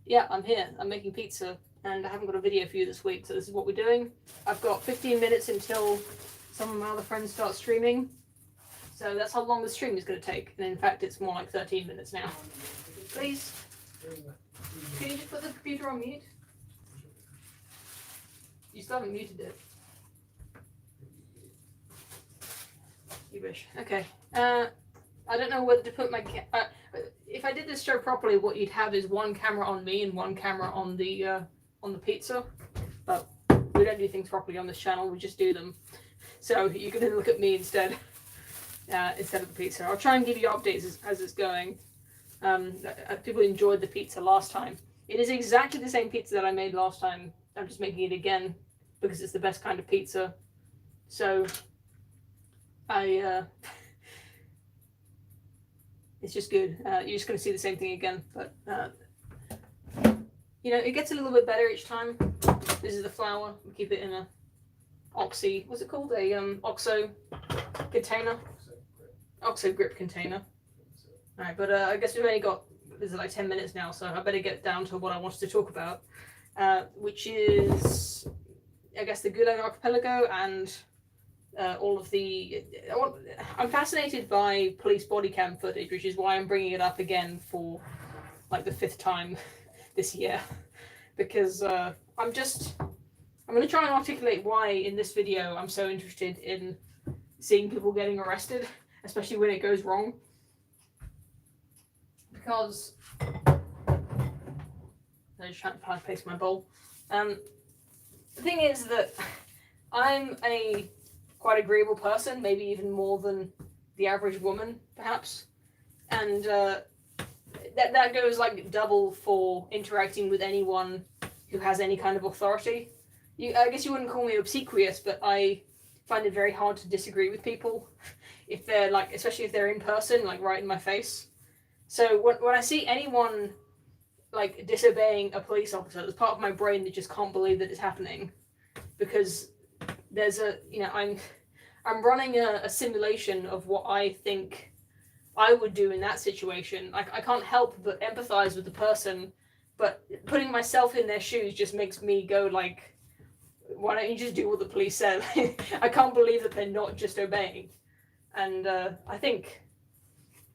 Yeah, I'm here. I'm making pizza, and I haven't got a video for you this week, so this is what we're doing. I've got 15 minutes until some of my other friends start streaming, so that's how long the stream is going to take. And in fact, it's more like 13 minutes now. Please, can you just put the computer on mute? You still haven't muted it. You wish. Okay. I don't know whether to put my if I did this show properly, what you'd have is one camera on me and one camera on the pizza. But we don't do things properly on this channel. We just do them. So you're going to look at me instead of the pizza. I'll try and give you updates as it's going. People enjoyed the pizza last time. It is exactly the same pizza that I made last time. I'm just making it again because it's the best kind of pizza. So it's just good. You're just going to see the same thing again, but you know, it gets a little bit better each time. This is the flour. We keep it in a oxy. What's it called? A oxo container. Oxo grip container. All right, but I guess we've only got this is like 10 minutes now, so I better get down to what I wanted to talk about, which is I guess the Gulag Archipelago and all of the. I'm fascinated by police body cam footage, which is why I'm bringing it up again for like the 5th time this year, because I'm going to try and articulate why in this video I'm so interested in seeing people getting arrested, especially when it goes wrong. Because I'm just trying to paste my bowl. The thing is that I'm a quite agreeable person, maybe even more than the average woman, perhaps. And that goes like double for interacting with anyone who has any kind of authority. I guess you wouldn't call me obsequious, but I find it very hard to disagree with people if they're like, especially if they're in person, like right in my face. So when I see anyone like disobeying a police officer, there's part of my brain that just can't believe that it's happening, because there's I'm running a simulation of what I think I would do in that situation. I can't help but empathize with the person, but putting myself in their shoes just makes me go like, why don't you just do what the police said? I can't believe that they're not just obeying. And I think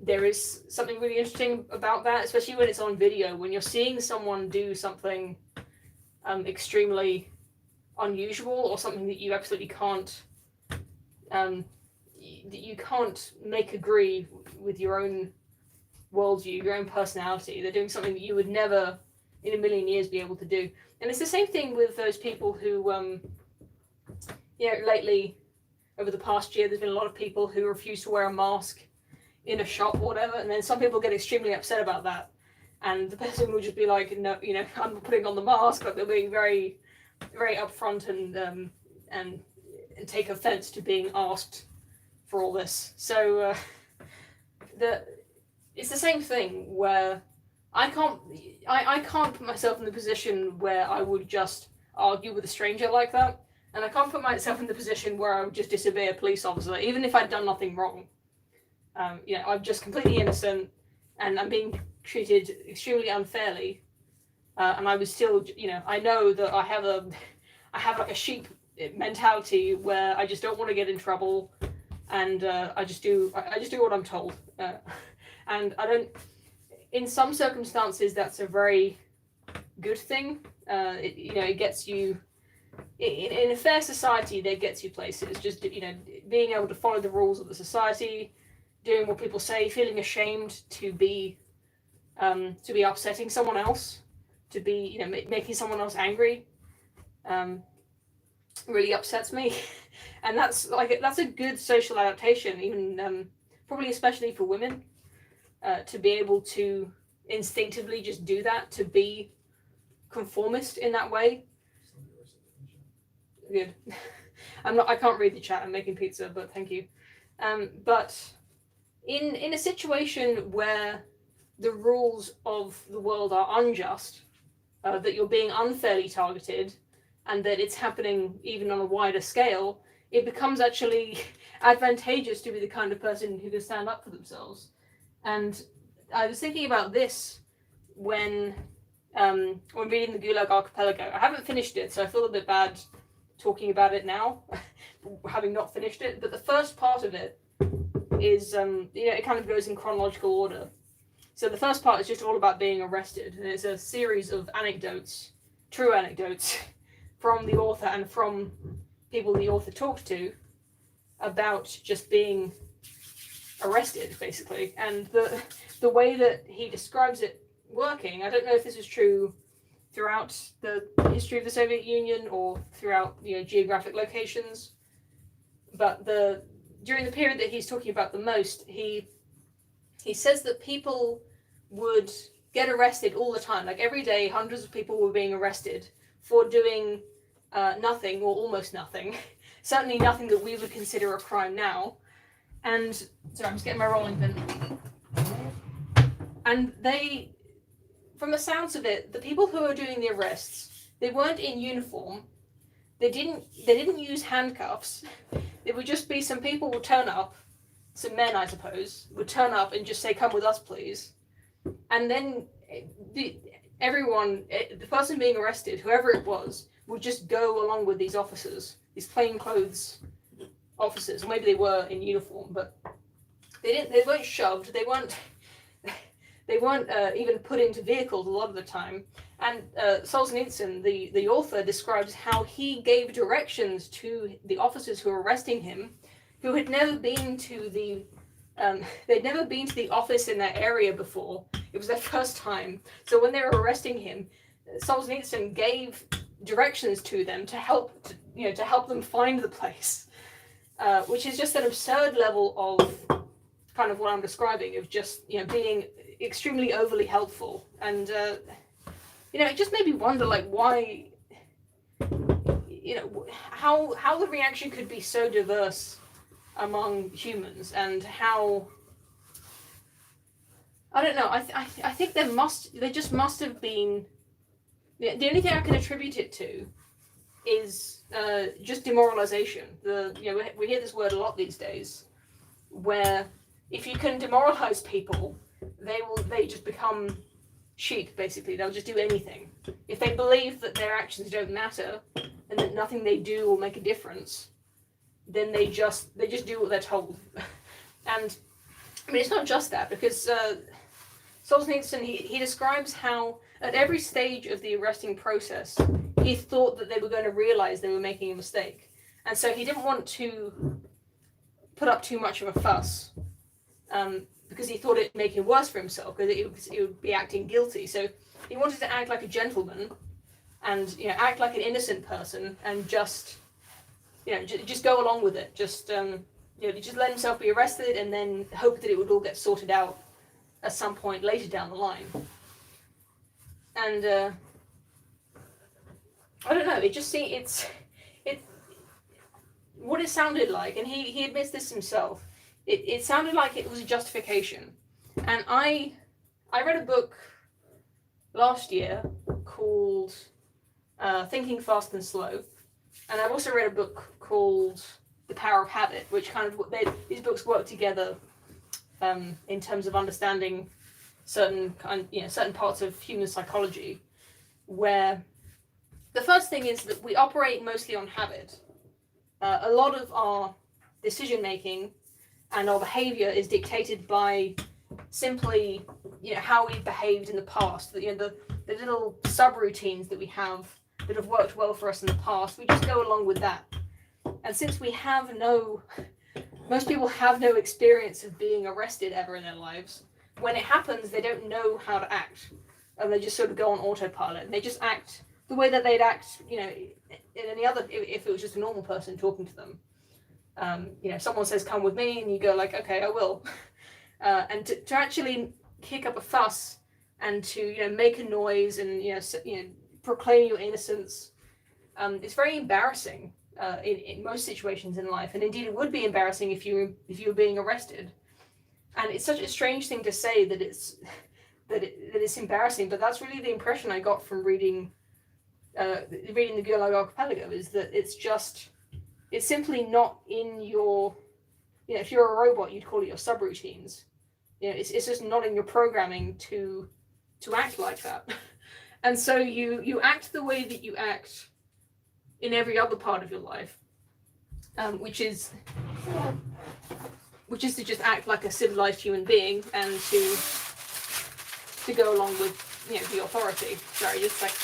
there is something really interesting about that, especially when it's on video, when you're seeing someone do something extremely unusual or something that you absolutely can't you can't make agree with your own worldview, your own personality. They're doing something that you would never in a million years be able to do. And it's the same thing with those people who lately over the past year there's been a lot of people who refuse to wear a mask in a shop or whatever, and then some people get extremely upset about that, and the person will just be like, no, I'm putting on the mask, but they'll be very, very upfront and take offense to being asked for all this. So it's the same thing where I can't put myself in the position where I would just argue with a stranger like that, and I can't put myself in the position where I would just disobey a police officer, even if I'd done nothing wrong. I'm just completely innocent, and I'm being treated extremely unfairly, and I was still, I know that I have like a sheep mentality where I just don't want to get in trouble, and I just do what I'm told, and I don't. In some circumstances, that's a very good thing. It gets you in a fair society. That gets you places. Just being able to follow the rules of the society. Doing what people say, feeling ashamed to be upsetting someone else, to be making someone else angry, really upsets me, and that's a good social adaptation, even probably especially for women, to be able to instinctively just do that, to be conformist in that way. Good. I can't read the chat. I'm making pizza, but thank you. But in a situation where the rules of the world are unjust, that you're being unfairly targeted, and that it's happening even on a wider scale, it becomes actually advantageous to be the kind of person who can stand up for themselves. And I was thinking about this when when reading the Gulag Archipelago. I haven't finished it, so I feel a bit bad talking about it now, having not finished it. But the first part of it is, it kind of goes in chronological order. So the first part is just all about being arrested, and it's a series of anecdotes, true anecdotes, from the author and from people the author talked to about just being arrested, basically. And the way that he describes it working, I don't know if this is true throughout the history of the Soviet Union or throughout geographic locations, but during the period that he's talking about the most, he says that people would get arrested all the time. Like every day, hundreds of people were being arrested for doing nothing or almost nothing. Certainly nothing that we would consider a crime now. And sorry, I'm just getting my rolling pin. And from the sounds of it, the people who were doing the arrests, they weren't in uniform. They didn't use handcuffs. It would just be some people would turn up, some men I suppose, would turn up and just say, "Come with us, please." And then the person being arrested, whoever it was, would just go along with these officers, these plainclothes officers. Or maybe they were in uniform, but they weren't shoved. They weren't even put into vehicles a lot of the time. And Solzhenitsyn, the author, describes how he gave directions to the officers who were arresting him, who had never been to they'd never been to the office in that area before. It was their first time. So when they were arresting him, Solzhenitsyn gave directions to them to help them find the place, which is just an absurd level of kind of what I'm describing, of just being extremely overly helpful. And it just made me wonder, like, why, how the reaction could be so diverse among humans, and how, I don't know, I think there just must have been, the only thing I can attribute it to is just demoralization. We hear this word a lot these days, where if you can demoralize people, they just become sheep, basically. They'll just do anything. If they believe that their actions don't matter and that nothing they do will make a difference, then they just do what they're told. And I mean, it's not just that, because Solzhenitsyn, he describes how at every stage of the arresting process, he thought that they were going to realize they were making a mistake. And so he didn't want to put up too much of a fuss, because he thought it'd make him worse for himself, because it would be acting guilty. So he wanted to act like a gentleman and act like an innocent person, and just go along with it. Just let himself be arrested and then hope that it would all get sorted out at some point later down the line. And I don't know, it just seems what it sounded like, and he admits this himself. It sounded like it was a justification. And I read a book last year called Thinking Fast and Slow, and I've also read a book called The Power of Habit, which kind of these books work together in terms of understanding certain parts of human psychology, where the first thing is that we operate mostly on habit. A lot of our decision making and our behavior is dictated by simply how we've behaved in the past. The little subroutines that we have that have worked well for us in the past, we just go along with that. And since most people have no experience of being arrested ever in their lives, when it happens, they don't know how to act, and they just sort of go on autopilot, and they just act the way that they'd act, in any other, if it was just a normal person talking to them. Someone says, "Come with me," and you go like, "Okay, I will." And to actually kick up a fuss and to make a noise and proclaim your innocence, it's very embarrassing in most situations in life, and indeed it would be embarrassing if you were being arrested. And it's such a strange thing to say that it's embarrassing, but that's really the impression I got from reading the Gulag Archipelago, is that it's simply not in your, if you're a robot, you'd call it your subroutines. It's just not in your programming to act like that. And so you act the way that you act in every other part of your life, which is to just act like a civilized human being and to go along with, you know, the authority. Sorry, just like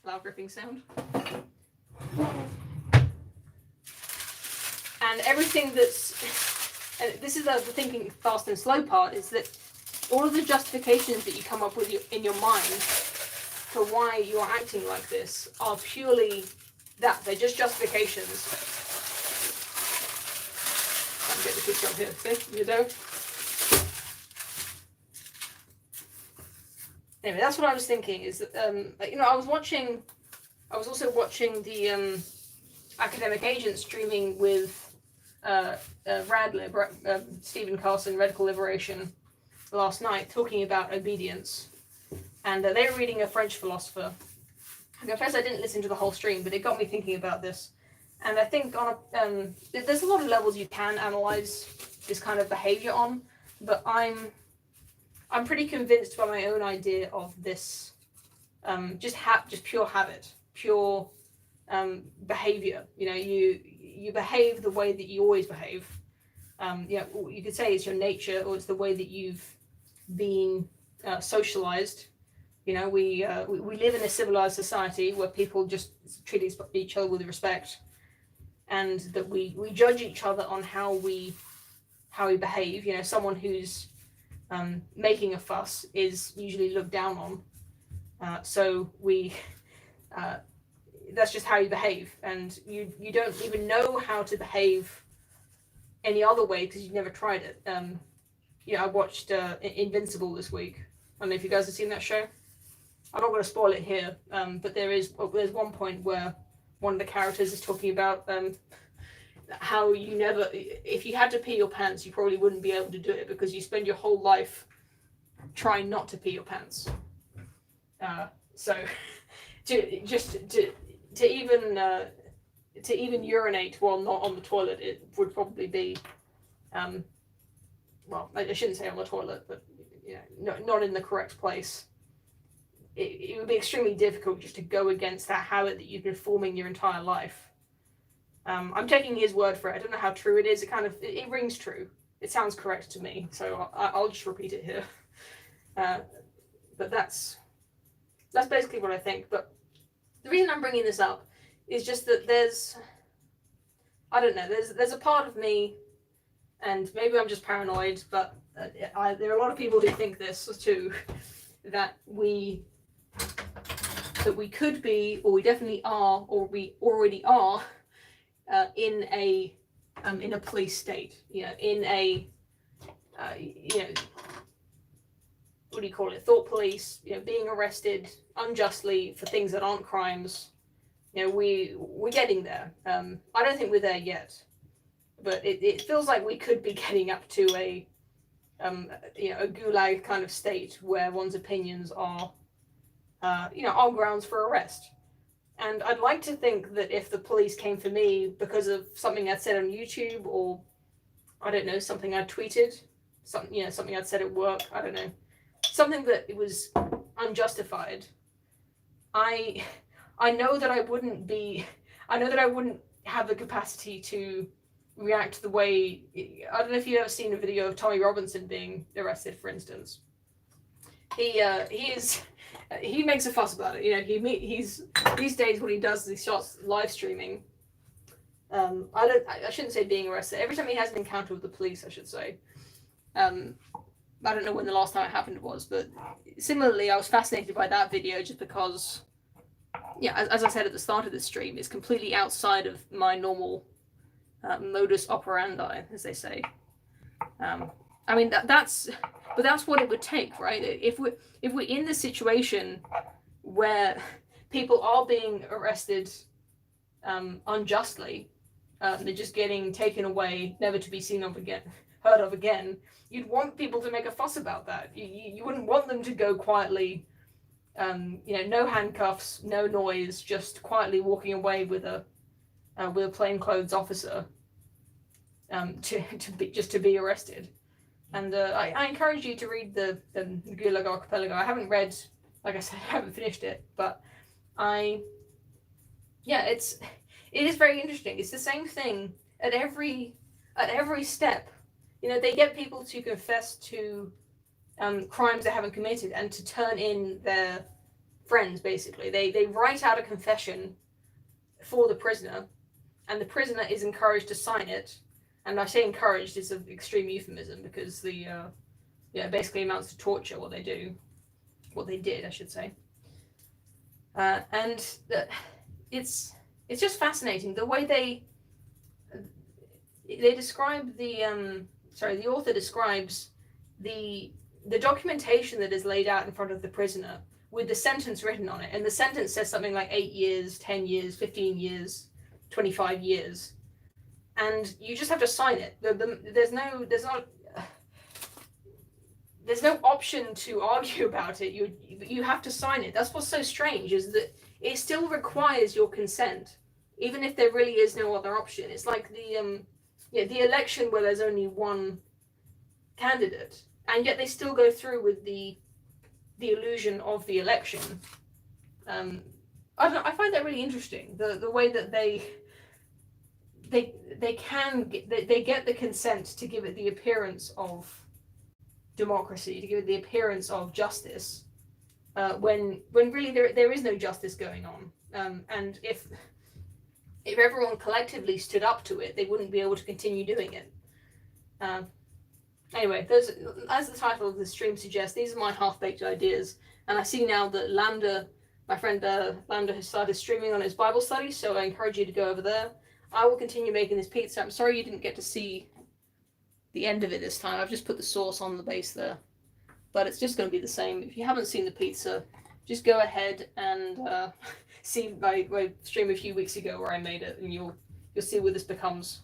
loud ripping sound. And everything and this is the thinking fast and slow part, is that all of the justifications that you come up with in your mind for why you are acting like this are purely that. They're just justifications. I'll get the kids up here. See? You know? Anyway, that's what I was thinking, is that, you know, I was also watching the Academic Agent streaming with Radlib, Stephen Carson, Radical Liberation, last night, talking about obedience. And they were reading a French philosopher. I confess I didn't listen to the whole stream, but it got me thinking about this. And I think there's a lot of levels you can analyze this kind of behavior on, but I'm pretty convinced by my own idea of this, just pure habit, pure behavior. You know, you behave the way that you always behave. You know, you could say it's your nature, or it's the way that you've been socialized. You know, we live in a civilized society where people just treat each other with respect, and that we judge each other on how we behave. You know, someone who's making a fuss is usually looked down on. So that's just how you behave, and you don't even know how to behave any other way because you've never tried it. I watched Invincible this week. I don't know if you guys have seen that show. I'm not going to spoil it here, but there's one point where one of the characters is talking about how if you had to pee your pants, you probably wouldn't be able to do it because you spend your whole life trying not to pee your pants. So to even urinate while not on the toilet, it would probably be, well, I shouldn't say on the toilet, but not in the correct place. It would be extremely difficult just to go against that habit that you've been forming your entire life. I'm taking his word for it. I don't know how true it is. It rings true. It sounds correct to me, so I'll just repeat it here. But that's basically what I think. But the reason I'm bringing this up is just that there's a part of me, and maybe I'm just paranoid, but there are a lot of people who think this too, that we could be, or we definitely are, or we already are, in a police state. In a what do you call it? Thought police. Being arrested unjustly for things that aren't crimes. We're getting there. I don't think we're there yet, but it feels like we could be getting up to a gulag kind of state where one's opinions are grounds for arrest. And I'd like to think that if the police came for me because of something I'd said on YouTube, or I don't know, something I'd tweeted, something I'd said at work, I don't know, something that it was unjustified, I know that I wouldn't have the capacity to react the way, I don't know if you've ever seen a video of Tommy Robinson being arrested, for instance. He makes a fuss about it. He's these days what he does is he starts live streaming. I shouldn't say being arrested. Every time he has an encounter with the police, I should say. I don't know when the last time it happened was, but similarly, I was fascinated by that video just because, as I said at the start of the stream, it's completely outside of my normal modus operandi, as they say. I mean, that's what it would take, right? If we're in this situation where people are being arrested unjustly, they're just getting taken away, never to be heard of again. You'd want people to make a fuss about that. You wouldn't want them to go quietly, no handcuffs, no noise, just quietly walking away with a plainclothes officer to be arrested. And I encourage you to read the Gulag Archipelago. I haven't read, like I said, I haven't finished it, but it is very interesting. It's the same thing at every step. You know, they get people to confess to crimes they haven't committed and to turn in their friends. Basically, they write out a confession for the prisoner, and the prisoner is encouraged to sign it. And I say encouraged is an extreme euphemism because the basically amounts to torture. What they did, I should say. And it's just fascinating the way they describe the author describes the documentation that is laid out in front of the prisoner with the sentence written on it, and the sentence says something like 8 years, 10 years, 15 years, 25 years, and you just have to sign it. There's no option to argue about it. You have to sign it. That's what's so strange, is that it still requires your consent, even if there really is no other option. It's like the election where there's only one candidate, and yet they still go through with the illusion of the election. I don't know. I find that really interesting. The way that they get the consent to give it the appearance of democracy, to give it the appearance of justice, when really there is no justice going on. And if everyone collectively stood up to it, they wouldn't be able to continue doing it. Anyway, as the title of the stream suggests, these are my half-baked ideas, and I see now that my friend Lambda has started streaming on his Bible study, so I encourage you to go over there. I will continue making this pizza. I'm sorry you didn't get to see the end of it this time. I've just put the sauce on the base there, but it's just going to be the same. If you haven't seen the pizza, just go ahead and see my stream a few weeks ago where I made it, and you'll see what this becomes.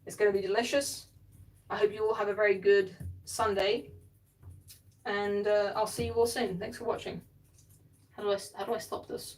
It's going to be delicious. I hope you all have a very good Sunday, and I'll see you all soon. Thanks for watching. How do I stop this?